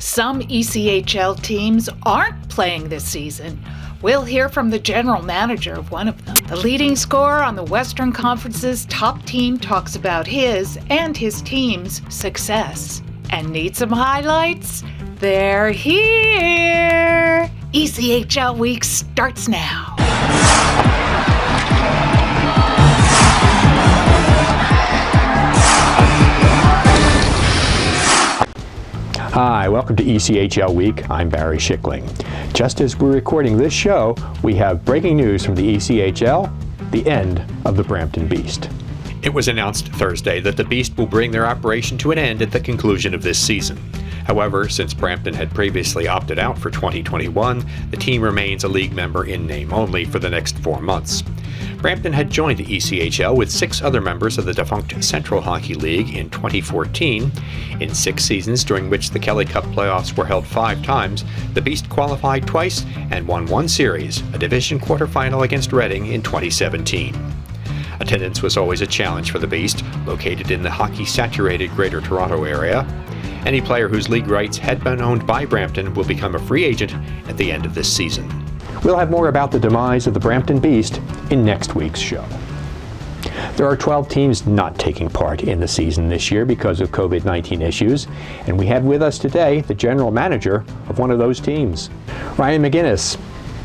Some ECHL teams aren't playing this season. We'll hear from the general manager of one of them. The leading scorer on the Western Conference's top team talks about his and his team's success. And need some highlights? They're here! ECHL Week starts now. Hi, welcome to ECHL Week. I'm Barry Schickling. Just as we're recording this show, we have breaking news from the ECHL, the end of the Brampton Beast. It was announced Thursday that the Beast will bring their operation to an end at the conclusion of this season. However, since Brampton had previously opted out for 2021, the team remains a league member in name only for the next 4 months. Brampton had joined the ECHL with 6 other members of the defunct Central Hockey League in 2014. In 6 seasons during which the Kelly Cup playoffs were held 5 times, the Beast qualified twice and won 1 series, a division quarterfinal against Reading in 2017. Attendance was always a challenge for the Beast, located in the hockey-saturated Greater Toronto area. Any player whose league rights had been owned by Brampton will become a free agent at the end of this season. We'll have more about the demise of the Brampton Beast in next week's show. There are 12 teams not taking part in the season this year because of COVID-19 issues, and we have with us today the general manager of one of those teams. Ryan McGinnis,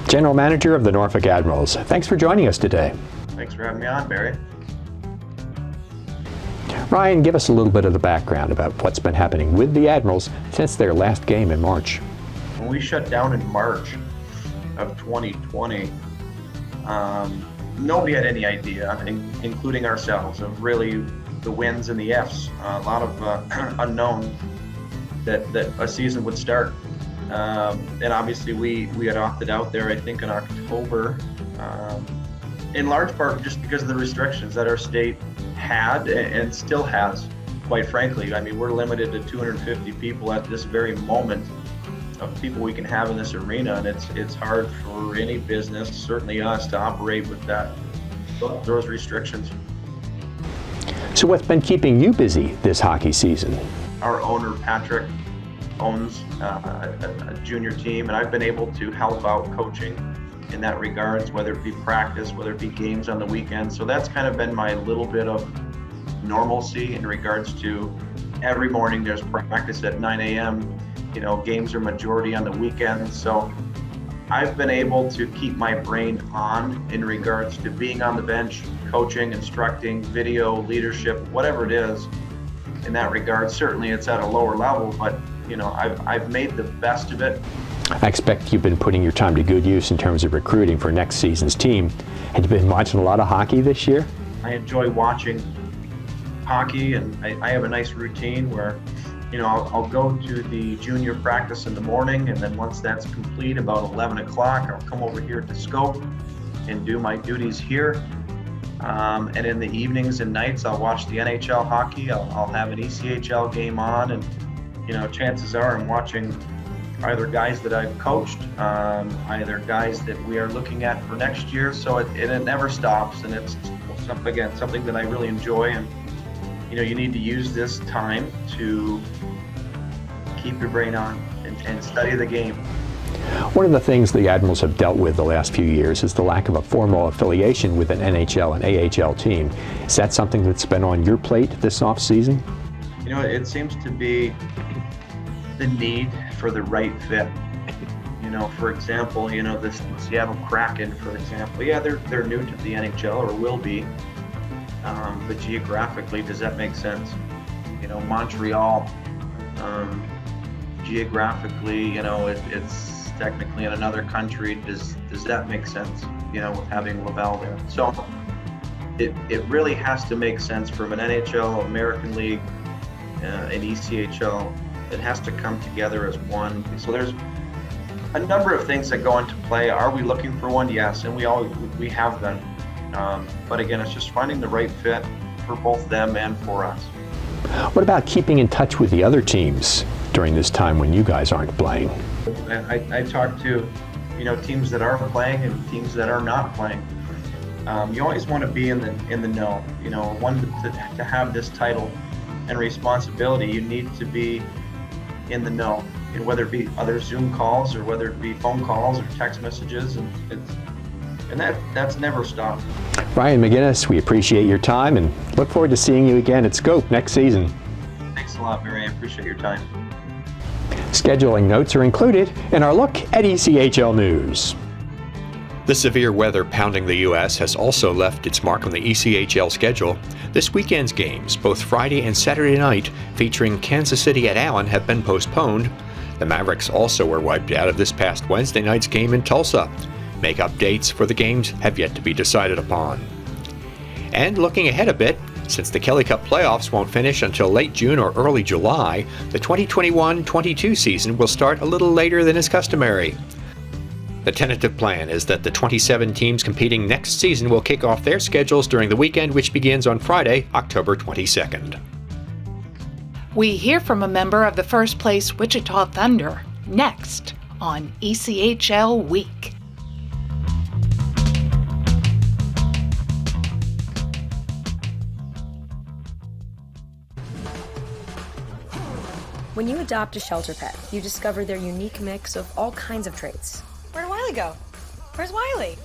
general manager of the Norfolk Admirals. Thanks for joining us today. Thanks for having me on, Barry. Ryan, give us a little bit of the background about what's been happening with the Admirals since their last game in March. When we shut down in March of 2020, nobody had any idea, including ourselves, of really the wins and the Fs. A lot of unknown that a season would start. And obviously we had opted out there, I think, in October, in large part just because of the restrictions that our state had and still has, quite frankly. I mean, we're limited to 250 people at this very moment of people we can have in this arena, and it's hard for any business, certainly us, to operate with those restrictions. So what's been keeping you busy this hockey season? Our owner, Patrick, owns a junior team, and I've been able to help out coaching in that regards, whether it be practice, whether it be games on the weekend. So that's kind of been my little bit of normalcy in regards to every morning there's practice at 9 a.m. You know, games are majority on the weekends. So I've been able to keep my brain on in regards to being on the bench, coaching, instructing, video, leadership, whatever it is in that regard. Certainly it's at a lower level, but you know, I've made the best of it. I expect you've been putting your time to good use in terms of recruiting for next season's team. Have you been watching a lot of hockey this year? I enjoy watching hockey, and I have a nice routine where, you know, I'll go to the junior practice in the morning, and then once that's complete, about 11 o'clock, I'll come over here to Scope and do my duties here. And in the evenings and nights, I'll watch the NHL hockey. I'll have an ECHL game on, and, you know, chances are I'm watching either guys that I've coached, either guys that we are looking at for next year. So it never stops, and it's something that I really enjoy. And you know, you need to use this time to keep your brain on and study the game. One of the things the Admirals have dealt with the last few years is the lack of a formal affiliation with an NHL and AHL team. Is that something that's been on your plate this off season? You know, it seems to be the need for the right fit. You know, for example, you know, the Seattle Kraken, for example, yeah, they're new to the NHL or will be, but geographically, does that make sense? You know, Montreal, geographically, you know, it's technically in another country. Does that make sense? You know, with having Laval there. So it really has to make sense from an NHL, American League, an ECHL. It has to come together as one. So there's a number of things that go into play. Are we looking for one? Yes, and we have been. But again, it's just finding the right fit for both them and for us. What about keeping in touch with the other teams during this time when you guys aren't playing? I talk to, you know, teams that are playing and teams that are not playing. You always want to be in the know. You know, to have this title and responsibility, you need to be in the know. whether it be other Zoom calls or whether it be phone calls or text messages, and that's never stopped. Ryan McGinnis, we appreciate your time and look forward to seeing you again at Scope next season. Thanks a lot, Mary. I appreciate your time. Scheduling notes are included in our look at ECHL news. The severe weather pounding the U.S. has also left its mark on the ECHL schedule. This weekend's games, both Friday and Saturday night, featuring Kansas City at Allen, have been postponed. The Mavericks also were wiped out of this past Wednesday night's game in Tulsa. Make-up dates for the games have yet to be decided upon. And looking ahead a bit, since the Kelly Cup playoffs won't finish until late June or early July, the 2021-22 season will start a little later than is customary. The tentative plan is that the 27 teams competing next season will kick off their schedules during the weekend, which begins on Friday, October 22nd. We hear from a member of the first place Wichita Thunder next on ECHL Week. When you adopt a shelter pet, you discover their unique mix of all kinds of traits. Where'd Wiley go? Where's Wiley?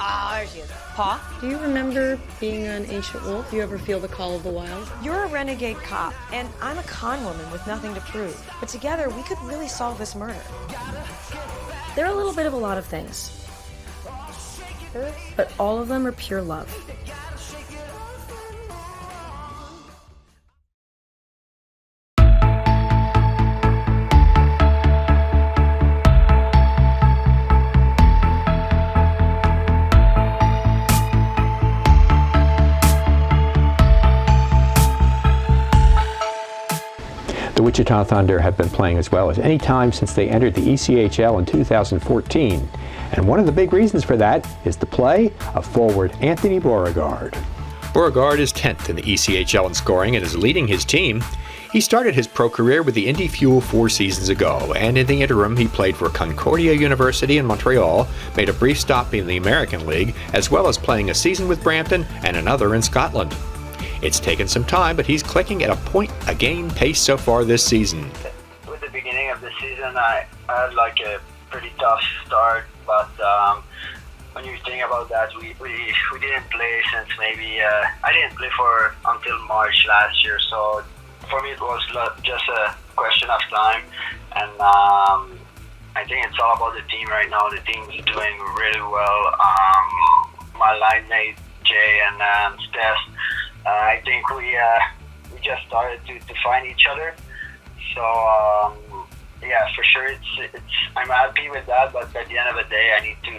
Ah, there she is. Paw? Do you remember being an ancient wolf? Do you ever feel the call of the wild? You're a renegade cop, and I'm a con woman with nothing to prove. But together, we could really solve this murder. They're a little bit of a lot of things, but all of them are pure love. The Wichita Thunder have been playing as well as any time since they entered the ECHL in 2014. And one of the big reasons for that is the play of forward Anthony Beauregard. Beauregard is 10th in the ECHL in scoring and is leading his team. He started his pro career with the Indy Fuel 4 seasons ago, and in the interim he played for Concordia University in Montreal, made a brief stop in the American League, as well as playing a season with Brampton and another in Scotland. It's taken some time, but he's clicking at a point-a-game pace so far this season. With the beginning of the season, I had like a pretty tough start, but when you think about that, we didn't play since maybe, I didn't play until March last year, so for me it was just a question of time, and I think it's all about the team right now. The team's doing really well. My line mate, Jay and Steph, I think we just started to find each other. So yeah, for sure, I'm happy with that. But at the end of the day, I need to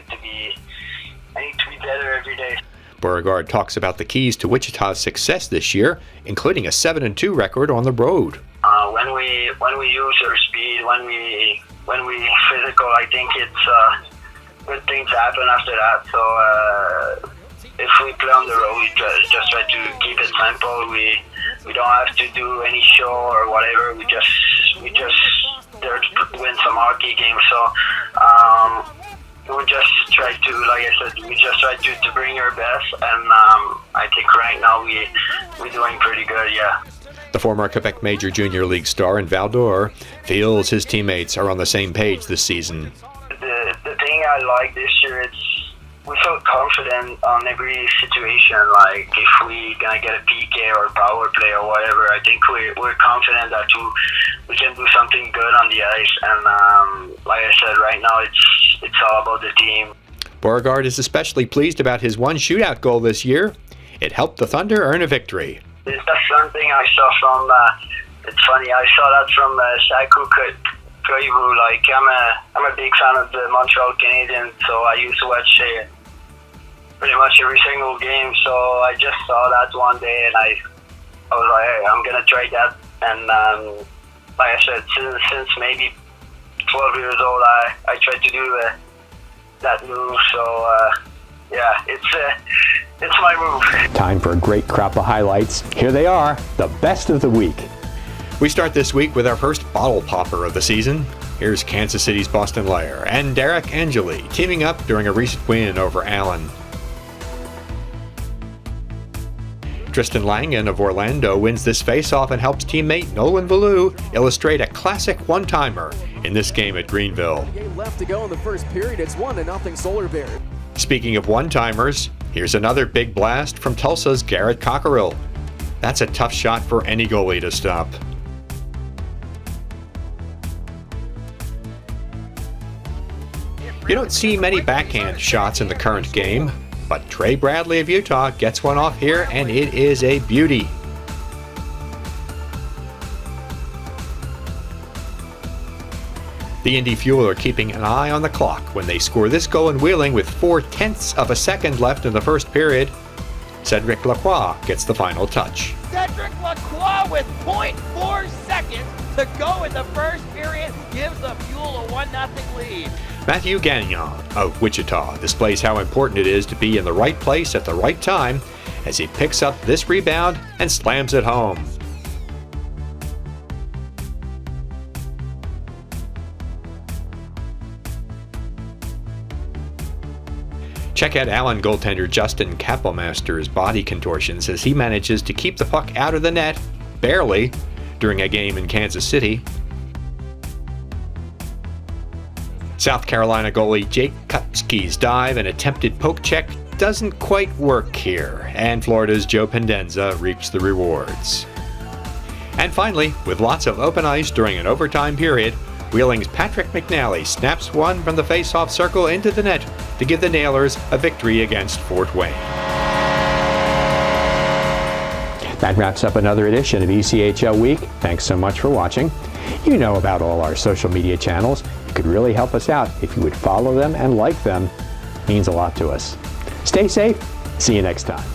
be better every day. Beauregard talks about the keys to Wichita's success this year, including a 7-2 record on the road. When we use our speed, when we physical, I think it's good things happen after that. So. If we play on the road, we just try to keep it simple. We don't have to do any show or whatever. We just there to win some hockey games. So we just try to, like I said, we just try to bring our best. And I think right now we're doing pretty good. Yeah. The former Quebec Major Junior League star in Val d'Or feels his teammates are on the same page this season. The thing I like this year, we feel confident on every situation. Like if we gonna get a PK or power play or whatever, I think we're confident that we can do something good on the ice. And like I said, right now it's all about the team. Beauregard is especially pleased about his one shootout goal this year. It helped the Thunder earn a victory. That's something I saw from. It's funny, I saw that from Saku Koivu. Like I'm a big fan of the Montreal Canadiens, so I used to watch pretty much every single game. So I just saw that one day, and I was like, hey, I'm gonna try that. And like I said, since maybe 12 years old, I tried to do that move. So yeah, it's my move. Time for a great crop of highlights. Here they are, the best of the week. We start this week with our first bottle popper of the season. Here's Kansas City's Boston Lair and Derek Angeli teaming up during a recent win over Allen. Tristan Langen of Orlando wins this faceoff and helps teammate Nolan Valou illustrate a classic one-timer in this game at Greenville. Game left to go in the first period. It's 1-0 Solar Bear. Speaking of one-timers, here's another big blast from Tulsa's Garrett Cockerill. That's a tough shot for any goalie to stop. You don't see many backhand shots in the current game, but Trey Bradley of Utah gets one off here, and it is a beauty. The Indy Fuel are keeping an eye on the clock when they score this goal in Wheeling with 0.4 of a second left in the first period. Cedric Lacroix gets the final touch. Cedric Lacroix with 0.4 seconds to go in the first period gives the Fuel a 1-0 lead. Matthew Gagnon of Wichita displays how important it is to be in the right place at the right time as he picks up this rebound and slams it home. Check out Allen goaltender Justin Kapelmaster's body contortions as he manages to keep the puck out of the net, barely, during a game in Kansas City. South Carolina goalie Jake Kutsky's dive and attempted poke check doesn't quite work here, and Florida's Joe Pendenza reaps the rewards. And finally, with lots of open ice during an overtime period, Wheeling's Patrick McNally snaps one from the face-off circle into the net to give the Nailers a victory against Fort Wayne. That wraps up another edition of ECHL Week. Thanks so much for watching. You know about all our social media channels. It could really help us out if you would follow them and like them. It means a lot to us. Stay safe. See you next time.